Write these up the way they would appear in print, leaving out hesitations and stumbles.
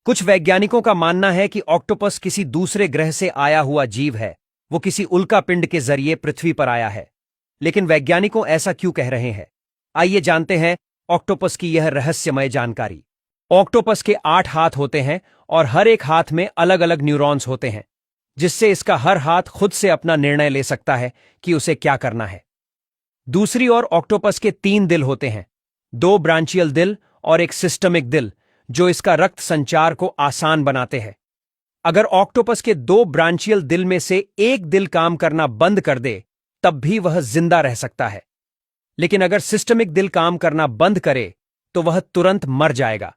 कुछ वैज्ञानिकों का मानना है कि ऑक्टोपस किसी दूसरे ग्रह से आया हुआ जीव है। वो किसी उल्कापिंड के जरिए पृथ्वी पर आया है। लेकिन वैज्ञानिकों ऐसा क्यों कह रहे हैं? आइए जानते हैं ऑक्टोपस की यह रहस्यमय जानकारी। ऑक्टोपस के 8 हाथ होते हैं और हर एक हाथ में अलग अलग न्यूरॉन्स होते हैं, जिससे इसका हर हाथ खुद से अपना निर्णय ले सकता है कि उसे क्या करना है। दूसरी ओर ऑक्टोपस के 3 दिल होते हैं, 2 ब्रांचियल दिल और एक सिस्टमिक दिल, जो इसका रक्त संचार को आसान बनाते हैं। अगर ऑक्टोपस के 2 ब्रांचियल दिल में से एक दिल काम करना बंद कर दे, तब भी वह जिंदा रह सकता है। लेकिन अगर सिस्टमिक दिल काम करना बंद करे, तो वह तुरंत मर जाएगा।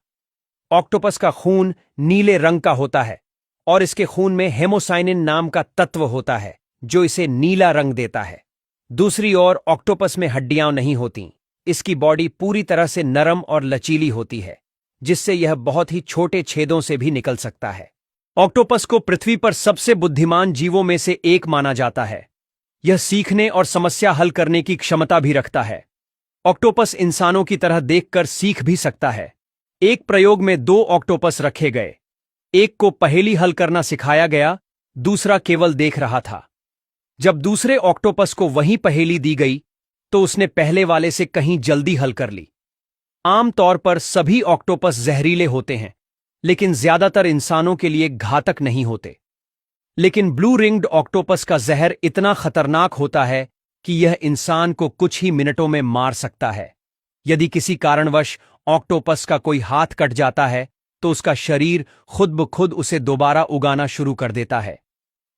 ऑक्टोपस का खून नीले रंग का होता है और इसके खून में हेमोसाइनिन नाम का तत्व होता है, जो इसे नीला रंग देता है। दूसरी ओर ऑक्टोपस में हड्डियां नहीं होती। इसकी बॉडी पूरी तरह से नरम और लचीली होती है, जिससे यह बहुत ही छोटे छेदों से भी निकल सकता है। ऑक्टोपस को पृथ्वी पर सबसे बुद्धिमान जीवों में से एक माना जाता है। यह सीखने और समस्या हल करने की क्षमता भी रखता है। ऑक्टोपस इंसानों की तरह देखकर सीख भी सकता है। एक प्रयोग में 2 ऑक्टोपस रखे गए। एक को पहेली हल करना सिखाया गया, दूसरा केवल देख रहा था। जब दूसरे ऑक्टोपस को वही पहेली दी गई, तो उसने पहले वाले से कहीं जल्दी हल कर ली। आमतौर पर सभी ऑक्टोपस जहरीले होते हैं, लेकिन ज्यादातर इंसानों के लिए घातक नहीं होते। लेकिन ब्लू रिंग्ड ऑक्टोपस का जहर इतना खतरनाक होता है कि यह इंसान को कुछ ही मिनटों में मार सकता है। यदि किसी कारणवश ऑक्टोपस का कोई हाथ कट जाता है, तो उसका शरीर खुद ब खुद उसे दोबारा उगाना शुरू कर देता है।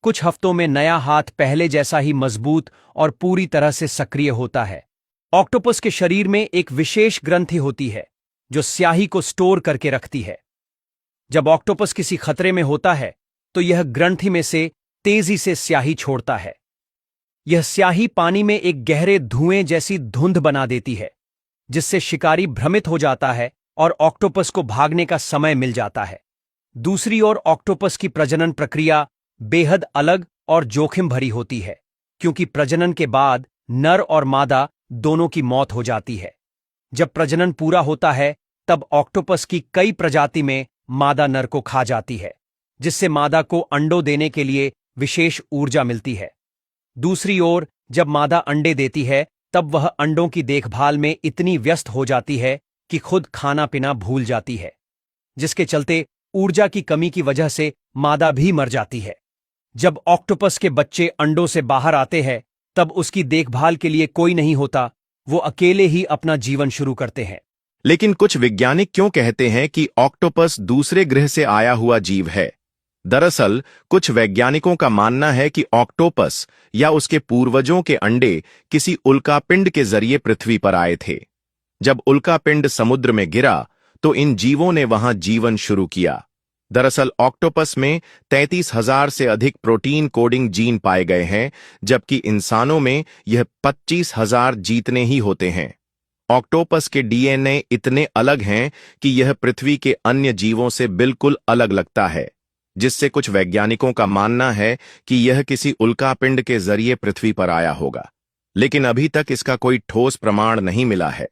कुछ हफ्तों में नया हाथ पहले जैसा ही मजबूत और पूरी तरह से सक्रिय होता है। ऑक्टोपस के शरीर में एक विशेष ग्रंथि होती है, जो स्याही को स्टोर करके रखती है। जब ऑक्टोपस किसी खतरे में होता है, तो यह ग्रंथि में से तेजी से स्याही छोड़ता है। यह स्याही पानी में एक गहरे धुएं जैसी धुंध बना देती है, जिससे शिकारी भ्रमित हो जाता है और ऑक्टोपस को भागने का समय मिल जाता है। दूसरी ओर ऑक्टोपस की प्रजनन प्रक्रिया बेहद अलग और जोखिम भरी होती है, क्योंकि प्रजनन के बाद नर और मादा दोनों की मौत हो जाती है। जब प्रजनन पूरा होता है, तब ऑक्टोपस की कई प्रजाति में मादा नर को खा जाती है, जिससे मादा को अंडों देने के लिए विशेष ऊर्जा मिलती है। दूसरी ओर जब मादा अंडे देती है, तब वह अंडों की देखभाल में इतनी व्यस्त हो जाती है कि खुद खाना पीना भूल जाती है, जिसके चलते ऊर्जा की कमी की वजह से मादा भी मर जाती है। जब ऑक्टोपस के बच्चे अंडों से बाहर आते हैं, तब उसकी देखभाल के लिए कोई नहीं होता। वो अकेले ही अपना जीवन शुरू करते हैं। लेकिन कुछ वैज्ञानिक क्यों कहते हैं कि ऑक्टोपस दूसरे ग्रह से आया हुआ जीव है? दरअसल कुछ वैज्ञानिकों का मानना है कि ऑक्टोपस या उसके पूर्वजों के अंडे किसी उल्कापिंड के जरिए पृथ्वी पर आए थे। जब उल्कापिंड समुद्र में गिरा, तो इन जीवों ने वहां जीवन शुरू किया। दरअसल ऑक्टोपस में 33,000 से अधिक प्रोटीन कोडिंग जीन पाए गए हैं, जबकि इंसानों में यह 25,000 जीतने ही होते हैं। ऑक्टोपस के डीएनए इतने अलग हैं कि यह पृथ्वी के अन्य जीवों से बिल्कुल अलग लगता है, जिससे कुछ वैज्ञानिकों का मानना है कि यह किसी उल्कापिंड के जरिए पृथ्वी पर आया होगा। लेकिन अभी तक इसका कोई ठोस प्रमाण नहीं मिला है।